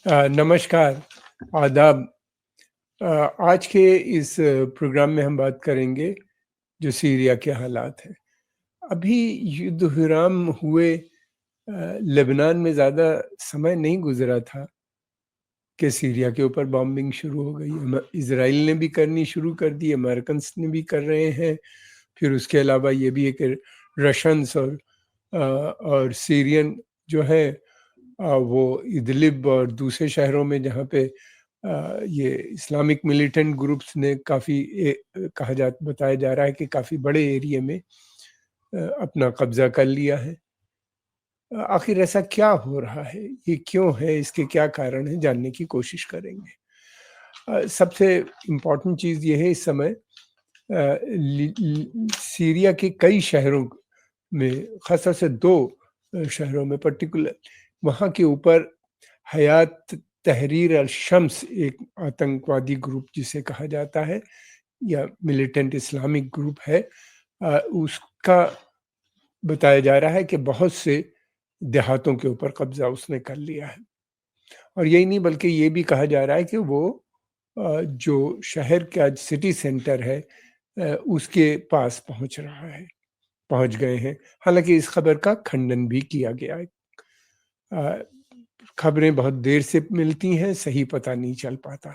नमस्कार, आदाब। अ, आज के इस प्रोग्राम में हम बात करेंगे जो सीरिया के हालात हैं। अभी युद्ध विराम हुए लेबनान में ज़्यादा समय नहीं गुज़रा था कि सीरिया के ऊपर बॉम्बिंग शुरू हो गई। इज़राइल ने भी करनी शुरू कर दी, अमेरिकन्स ने भी कर रहे हैं। फिर उसके अलावा ये भी है कि रशियंस और सीरियन जो है वो इदलिब और दूसरे शहरों में जहाँ पे ये इस्लामिक मिलिटेंट ग्रुप्स ने काफ़ी बताया जा रहा है कि काफ़ी बड़े एरिया में अपना कब्जा कर लिया है। आखिर ऐसा क्या हो रहा है, ये क्यों है, इसके क्या कारण हैं, जानने की कोशिश करेंगे। सबसे इम्पोर्टेंट चीज़ ये है इस समय सीरिया के कई शहरों में, खासतौर से दो शहरों में पर्टिकुलर, वहाँ के ऊपर हयात तहरीर अल शम्स एक आतंकवादी ग्रुप जिसे कहा जाता है या मिलिटेंट इस्लामिक ग्रुप है, उसका बताया जा रहा है कि बहुत से देहातों के ऊपर कब्जा उसने कर लिया है। और यही नहीं बल्कि ये भी कहा जा रहा है कि वो जो शहर का सिटी सेंटर है उसके पास पहुंच गए हैं। हालांकि इस खबर का खंडन भी किया गया है। खबरें बहुत देर से मिलती हैं, सही पता नहीं चल पाता।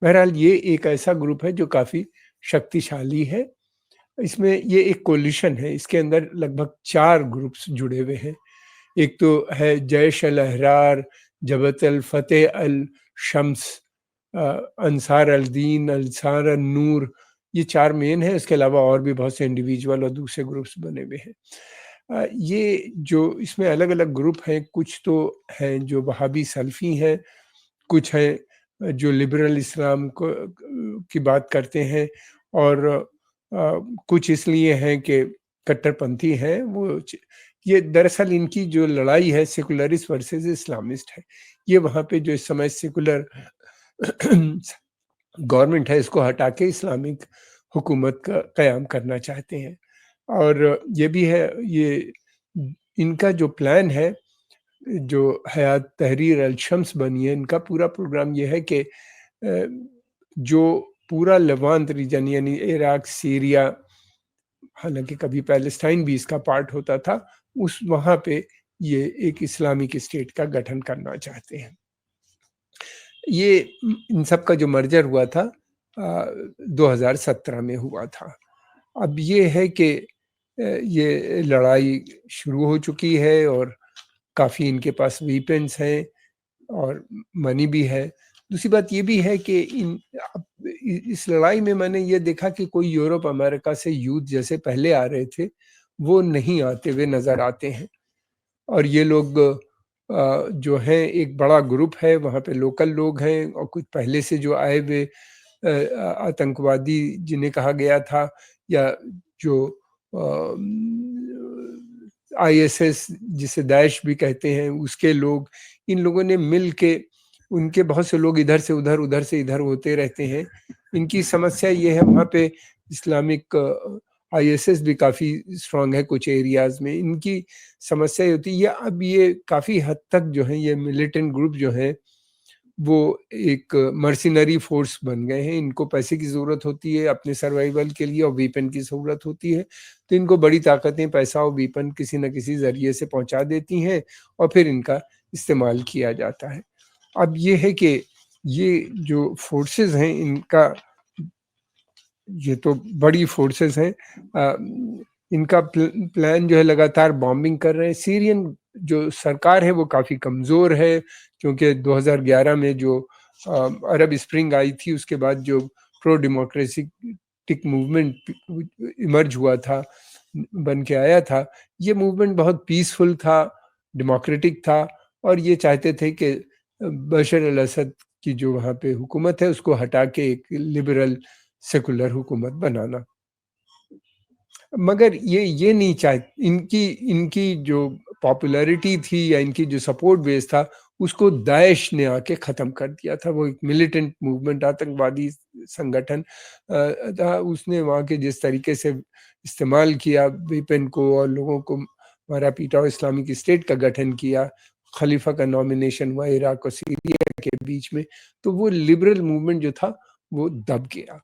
बहरहाल ये एक ऐसा ग्रुप है जो काफ़ी शक्तिशाली है। इसमें ये एक कोलिशन है, इसके अंदर लगभग 4 ग्रुप्स जुड़े हुए हैं। एक तो है जैश अल अहरार, जबत अल फ़तेह अल शम्स, अंसार अल दीन, अंसार अल नूर, ये 4 मेन हैं। इसके अलावा और भी बहुत से इंडिविजुअल और दूसरे ग्रुप्स बने हुए हैं। ये जो इसमें अलग-अलग ग्रुप हैं, कुछ तो हैं जो वहाबी सलफ़ी हैं, कुछ हैं जो लिबरल इस्लाम को की बात करते हैं, और कुछ इसलिए हैं कि कट्टरपंथी हैं। ये दरअसल इनकी जो लड़ाई है सेकुलरिस्ट वर्सेस इस्लामिस्ट है। ये वहाँ पे जो इस समय सेकुलर गवर्नमेंट है इसको हटा के इस्लामिक हुकूमत का क़याम करना चाहते हैं। और ये भी है, ये इनका जो प्लान है, जो हयात तहरीर अल शम्स बनी है, इनका पूरा प्रोग्राम ये है कि जो पूरा लेवांत रीजन यानी इराक, सीरिया, हालांकि कभी पैलेस्टाइन भी इसका पार्ट होता था, उस वहाँ पे ये एक इस्लामिक स्टेट का गठन करना चाहते हैं। ये इन सब का जो मर्जर हुआ था 2017 में हुआ था। अब ये है कि ये लड़ाई शुरू हो चुकी है और काफ़ी इनके पास वीपन्स हैं और मनी भी है। दूसरी बात ये भी है कि इस लड़ाई में मैंने ये देखा कि कोई यूरोप अमेरिका से यूथ जैसे पहले आ रहे थे, वो नहीं आते हुए नज़र आते हैं। और ये लोग जो हैं, एक बड़ा ग्रुप है, वहाँ पे लोकल लोग हैं और कुछ पहले से जो आए हुए आतंकवादी जिन्हें कहा गया था, या जो आईएसएस जिसे दाइश भी कहते हैं उसके लोग, इन लोगों ने मिल के, उनके बहुत से लोग इधर से उधर, उधर से इधर होते रहते हैं। इनकी समस्या ये है, वहाँ पे इस्लामिक आईएसएस भी काफ़ी स्ट्रांग है कुछ एरियाज़ में। इनकी समस्या ये होती है, अब ये काफ़ी हद तक जो है ये मिलिटेंट ग्रुप जो है वो एक मर्सिनरी फोर्स बन गए हैं। इनको पैसे की ज़रूरत होती है अपने सर्वाइवल के लिए और वीपन की ज़रूरत होती है, तो इनको बड़ी ताकतें पैसा और वीपन किसी न किसी ज़रिए से पहुंचा देती हैं और फिर इनका इस्तेमाल किया जाता है। अब ये है कि ये जो फोर्सेस हैं इनका, ये तो बड़ी फोर्सेस हैं, इनका प्लान जो है लगातार बॉम्बिंग कर रहे हैं। सीरियन जो सरकार है वो काफ़ी कमज़ोर है, क्योंकि 2011 में जो अरब स्प्रिंग आई थी, उसके बाद जो प्रो डेमोक्रेटिक मूवमेंट इमर्ज हुआ था, बन के आया था, ये मूवमेंट बहुत पीसफुल था, डेमोक्रेटिक था, और ये चाहते थे कि बशर अल असद की जो वहाँ पे हुकूमत है उसको हटा के एक लिबरल सेकुलर हुकूमत बनाना। मगर ये नहीं चाह, इनकी इनकी जो पॉपुलैरिटी थी या इनकी जो सपोर्ट बेस था, उसको दाइश ने आके ख़त्म कर दिया था। वो एक मिलिटेंट मूवमेंट, आतंकवादी संगठन था। उसने वहाँ के जिस तरीके से इस्तेमाल किया वेपन को और लोगों को मारा पीटा और इस्लामिक स्टेट का गठन किया, खलीफा का नॉमिनेशन हुआ इराक और सीरिया के बीच में, तो वो लिबरल मूवमेंट जो था वो दब गया।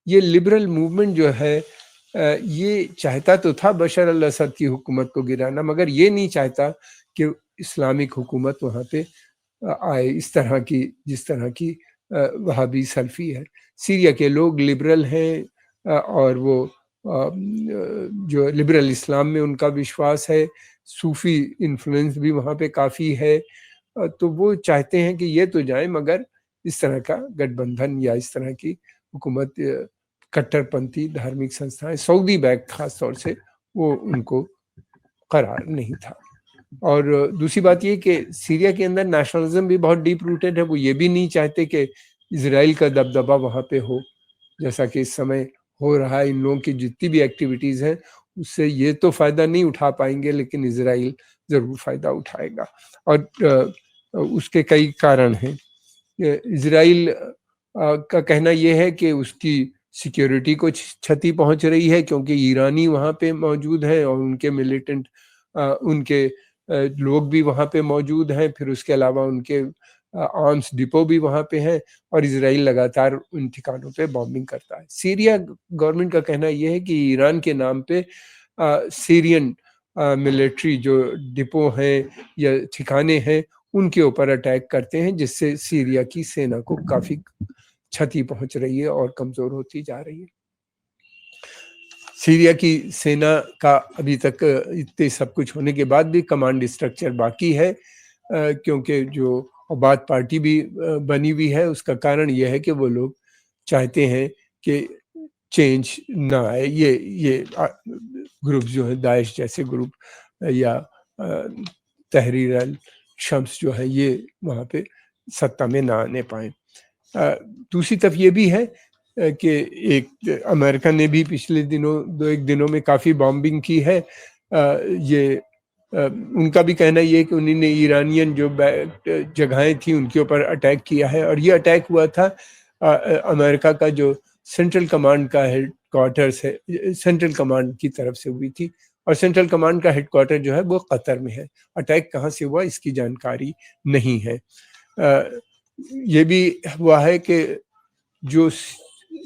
ये लिबरल मूवमेंट जो है ये चाहता तो था बशर अल असद की हुकूमत को गिराना, मगर ये नहीं चाहता कि इस्लामिक हुकूमत वहाँ पे आए इस तरह की, जिस तरह की वहाबी सल्फी है। सीरिया के लोग लिबरल हैं और वो जो लिबरल इस्लाम में उनका विश्वास है, सूफी इन्फ्लुएंस भी वहाँ पे काफ़ी है, तो वो चाहते हैं कि ये तो जाए, मगर इस तरह का गठबंधन या इस तरह की हुकूमत कट्टरपंथी धार्मिक संस्थाएं, सऊदी बैक खास तौर से, वो उनको करार नहीं था। और दूसरी बात ये कि सीरिया के अंदर नेशनलिज्म भी बहुत डीप रूटेड है। वो ये भी नहीं चाहते कि इजराइल का दबदबा वहाँ पे हो, जैसा कि इस समय हो रहा है। इन लोगों की जितनी भी एक्टिविटीज़ हैं उससे ये तो फ़ायदा नहीं उठा पाएंगे, लेकिन इजराइल ज़रूर फ़ायदा उठाएगा। और उसके कई कारण हैं। इजराइल का कहना ये है कि उसकी सिक्योरिटी को क्षति पहुंच रही है, क्योंकि ईरानी वहाँ पे मौजूद हैं और उनके मिलिटेंट उनके लोग भी वहाँ पे मौजूद हैं। फिर उसके अलावा उनके आर्म्स डिपो भी वहाँ पे हैं, और इजराइल लगातार उन ठिकानों पे बॉम्बिंग करता है। सीरिया गवर्नमेंट का कहना यह है कि ईरान के नाम पे सीरियन मिलिट्री जो डिपो हैं या ठिकाने हैं उनके ऊपर अटैक करते हैं, जिससे सीरिया की सेना को काफ़ी क्षति पहुंच रही है और कमज़ोर होती जा रही है। सीरिया की सेना का अभी तक इतने सब कुछ होने के बाद भी कमांड स्ट्रक्चर बाकी है, क्योंकि जो अबाद पार्टी भी बनी हुई है। उसका कारण यह है कि वो लोग चाहते हैं कि चेंज ना आए। ये ग्रुप जो है, दाइश जैसे ग्रुप या तहरीर अल शम्स जो है, ये वहाँ पे सत्ता में ना आने पाए। दूसरी तरफ ये भी है कि एक अमेरिका ने भी पिछले दिनों 2-1 दिनों में काफ़ी बॉम्बिंग की है। ये उनका भी कहना ये है कि उन्होंने ईरानियन जो जगहें थी उनके ऊपर अटैक किया है, और ये अटैक हुआ था अमेरिका का जो सेंट्रल कमांड का हेडक्वार्टर्स है, सेंट्रल कमांड की तरफ से हुई थी, और सेंट्रल कमांड का हेडक्वार्टर जो है वो कतर में है। अटैक कहाँ से हुआ इसकी जानकारी नहीं है। ये भी हुआ है कि जो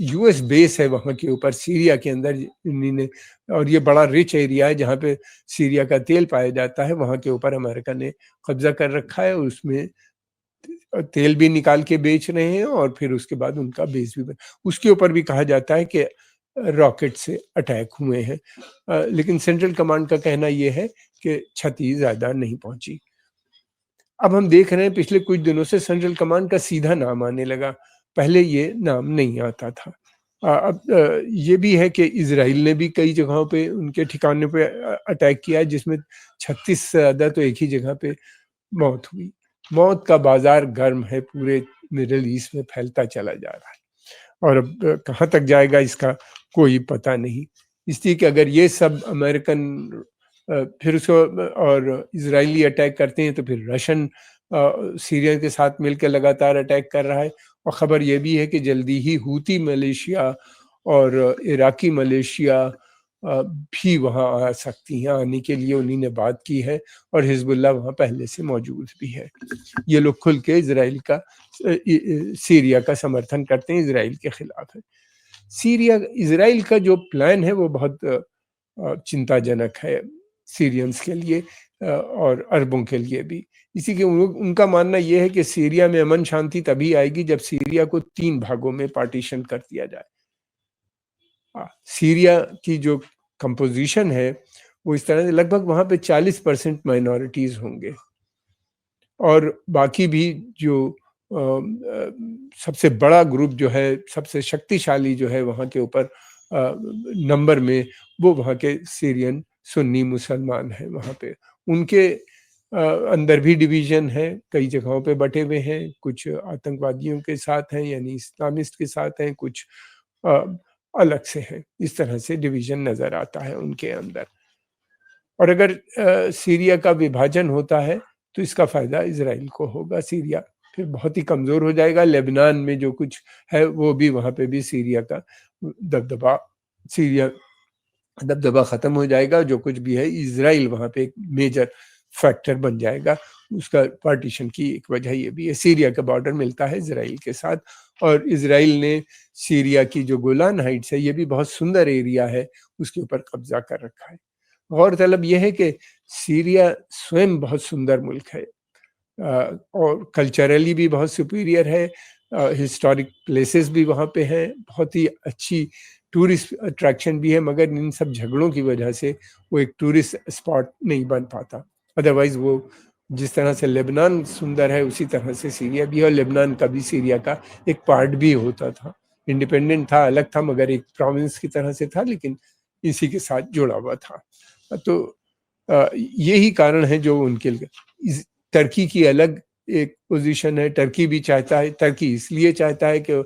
यूएस बेस है वहाँ के ऊपर सीरिया के अंदर इन्होंने, और ये बड़ा रिच एरिया है जहाँ पे सीरिया का तेल पाया जाता है, वहाँ के ऊपर अमेरिका ने कब्जा कर रखा है, और उसमें तेल भी निकाल के बेच रहे हैं, और फिर उसके बाद उनका बेस भी उसके ऊपर भी कहा जाता है कि रॉकेट से अटैक हुए हैं। लेकिन सेंट्रल कमांड का कहना यह है कि क्षति ज़्यादा नहीं पहुंची। अब हम देख रहे हैं पिछले कुछ दिनों से सेंट्रल कमांड का सीधा नाम आने लगा, पहले ये नाम नहीं आता था। अब ये भी है कि इजराइल ने भी कई जगहों पे उनके ठिकाने पे अटैक किया, जिसमें 36 से ज़्यादा तो एक ही जगह पे मौत हुई। मौत का बाजार गर्म है, पूरे मिडिल ईस्ट में फैलता चला जा रहा है, और अब कहाँ तक जाएगा इसका कोई पता नहीं। इसलिए कि अगर ये सब अमेरिकन फिर उसको और इजरायली अटैक करते हैं, तो फिर रशियन सीरिया के साथ मिलकर लगातार अटैक कर रहा है। और ख़बर ये भी है कि जल्दी ही हूती मलेशिया और इराकी मलेशिया भी वहाँ आ सकती हैं। आने के लिए उन्हीं ने बात की है, और हिजबुल्लाह वहाँ पहले से मौजूद भी है। ये लोग खुल के इजराइल का सीरिया का समर्थन करते हैं, इजराइल के खिलाफ है। सीरिया इजराइल का जो प्लान है वो बहुत चिंताजनक है सीरियंस के लिए और अरबों के लिए भी। इसी के उनका मानना यह है कि सीरिया में अमन शांति तभी आएगी जब सीरिया को 3 भागों में पार्टीशन कर दिया जाए। सीरिया की जो कंपोजिशन है वो इस तरह से लगभग वहाँ पे 40% माइनॉरिटीज़ होंगे, और बाकी भी जो सबसे बड़ा ग्रुप जो है, सबसे शक्तिशाली जो है वहाँ के ऊपर नंबर में, वो वहाँ के सीरियन सुन्नी मुसलमान हैं। वहाँ पे उनके अंदर भी डिवीज़न है, कई जगहों पे बटे हुए हैं, कुछ आतंकवादियों के साथ हैं यानी इस्लामिस्ट के साथ हैं, कुछ अलग से हैं। इस तरह से डिवीज़न नज़र आता है उनके अंदर। और अगर सीरिया का विभाजन होता है तो इसका फ़ायदा इज़राइल को होगा। सीरिया फिर बहुत ही कमज़ोर हो जाएगा। लेबनान में जो कुछ है वो भी, वहाँ पे भी सीरिया का दबदबा ख़त्म हो जाएगा। जो कुछ भी है, इज़राइल वहाँ पे एक मेजर फैक्टर बन जाएगा। उसका पार्टीशन की एक वजह ये भी है। सीरिया का बॉर्डर मिलता है इज़राइल के साथ, और इज़राइल ने सीरिया की जो गोलान हाइट्स है, ये भी बहुत सुंदर एरिया है, उसके ऊपर कब्जा कर रखा है। गौरतलब ये है कि सीरिया स्वयं बहुत सुंदर मुल्क है, और कल्चरली भी बहुत सुपीरियर है, हिस्टोरिक प्लेसेस भी वहाँ पे हैं, बहुत ही अच्छी टूरिस्ट अट्रैक्शन भी है, मगर इन सब झगड़ों की वजह से वो एक टूरिस्ट स्पॉट नहीं बन पाता। अदरवाइज वो जिस तरह से लेबनान सुंदर है, उसी तरह से सीरिया भी है, और लेबनान का भी सीरिया का एक पार्ट भी होता था, इंडिपेंडेंट था, अलग था, मगर एक प्रोविंस की तरह से था, लेकिन इसी के साथ जुड़ा हुआ था। तो यही कारण है जो उनके लिए टर्की की अलग एक पोजीशन है। टर्की भी चाहता है, टर्की इसलिए चाहता है कि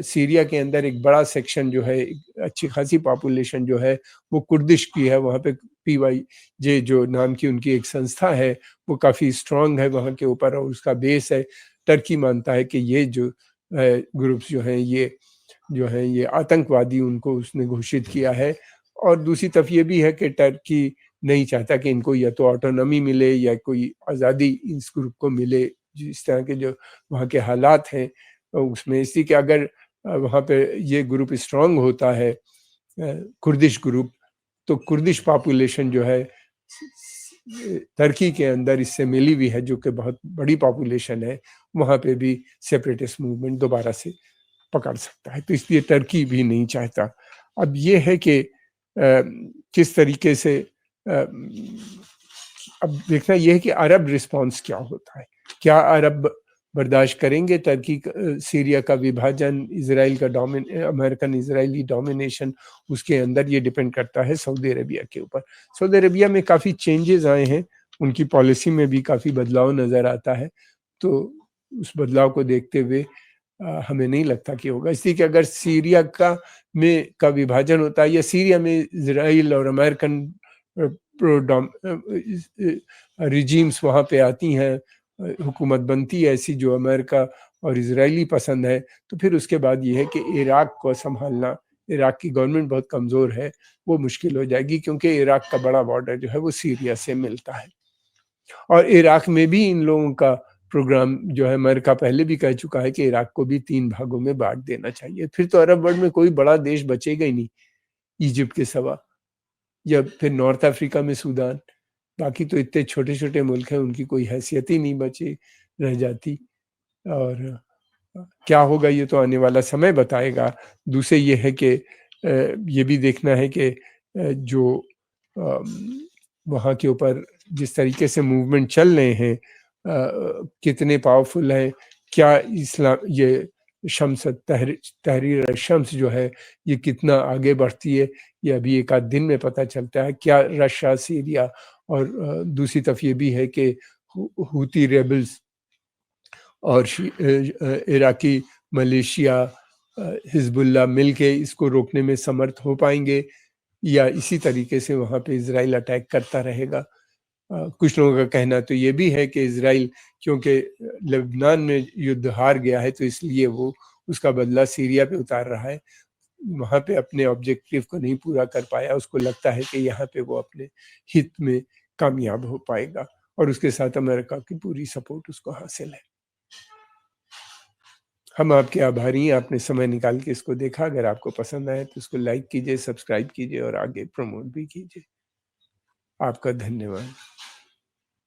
सीरिया के अंदर एक बड़ा सेक्शन जो है, अच्छी खासी पॉपुलेशन जो है वो कुर्दिश की है। वहाँ पे PYJ जो नाम की उनकी एक संस्था है, वो काफ़ी स्ट्रांग है वहाँ के ऊपर, और उसका बेस है। टर्की मानता है कि ये जो ग्रुप्स जो हैं ये आतंकवादी, उनको उसने घोषित किया है। और दूसरी तरफ ये भी है कि टर्की नहीं चाहता कि इनको या तो ऑटोनॉमी मिले या कोई आज़ादी इस ग्रुप को मिले, जिस तरह के जो वहाँ के हालात हैं उसमें। इसलिए कि अगर वहाँ पे ये ग्रुप स्ट्रांग होता है, कुर्दिश ग्रुप, तो कुर्दिश पॉपुलेशन जो है टर्की के अंदर इससे मिली हुई है, जो कि बहुत बड़ी पॉपुलेशन है, वहाँ पे भी सेपरेटिस्ट मूवमेंट दोबारा से पकड़ सकता है। तो इसलिए टर्की भी नहीं चाहता। अब ये है कि किस तरीके से अब देखना यह है कि अरब रिस्पॉन्स क्या होता है। क्या अरब बर्दाश्त करेंगे टर्की सीरिया का विभाजन, इसराइल का अमेरिकन इजरायली डोमिनेशन? उसके अंदर ये डिपेंड करता है सऊदी अरेबिया के ऊपर। सऊदी अरेबिया में काफ़ी चेंजेस आए हैं, उनकी पॉलिसी में भी काफ़ी बदलाव नज़र आता है। तो उस बदलाव को देखते हुए हमें नहीं लगता कि होगा। इसलिए कि अगर सीरिया का विभाजन होता है, या सीरिया में इसराइल और अमेरिकन रिजीम्स वहाँ पे आती हैं, हुकूमत बनती है ऐसी जो अमेरिका और इजरायली पसंद है, तो फिर उसके बाद ये है कि इराक को संभालना, इराक की गवर्नमेंट बहुत कमज़ोर है, वो मुश्किल हो जाएगी, क्योंकि इराक का बड़ा बॉर्डर जो है वो सीरिया से मिलता है। और इराक में भी इन लोगों का प्रोग्राम जो है, अमेरिका पहले भी कह चुका है कि इराक को भी 3 भागों में बांट देना चाहिए। फिर तो अरब वर्ल्ड में कोई बड़ा देश बचेगा ही नहीं इजिप्ट के सिवा, या फिर नॉर्थ अफ्रीका में सूडान। बाकी तो इतने छोटे-छोटे मुल्क हैं, उनकी कोई हैसियत ही नहीं बची रह जाती। और क्या होगा ये तो आने वाला समय बताएगा। दूसरे ये है कि ये भी देखना है कि जो वहाँ के ऊपर जिस तरीके से मूवमेंट चल रहे हैं, कितने पावरफुल हैं, क्या इस्लाम ये तहरीर शम्स जो है ये कितना आगे बढ़ती है, ये अभी एक आध दिन में पता चलता है। क्या रशिया, सीरिया और दूसरी तरफ ये भी है कि हूती रेबल्स और इराकी मलेशिया, हिजबुल्लाह मिलके इसको रोकने में समर्थ हो पाएंगे, या इसी तरीके से वहाँ पे इजराइल अटैक करता रहेगा। कुछ लोगों का कहना तो ये भी है कि इजराइल, क्योंकि लेबनान में युद्ध हार गया है, तो इसलिए वो उसका बदला सीरिया पे उतार रहा है। वहाँ पे अपने ऑब्जेक्टिव को नहीं पूरा कर पाया, उसको लगता है कि यहाँ पे वो अपने हित में कामयाब हो पाएगा, और उसके साथ अमेरिका की पूरी सपोर्ट उसको हासिल है। हम आपके आभारी हैं, आपने समय निकाल के इसको देखा। अगर आपको पसंद आए तो इसको लाइक कीजिए, सब्सक्राइब कीजिए और आगे प्रमोट भी कीजिए। आपका धन्यवाद।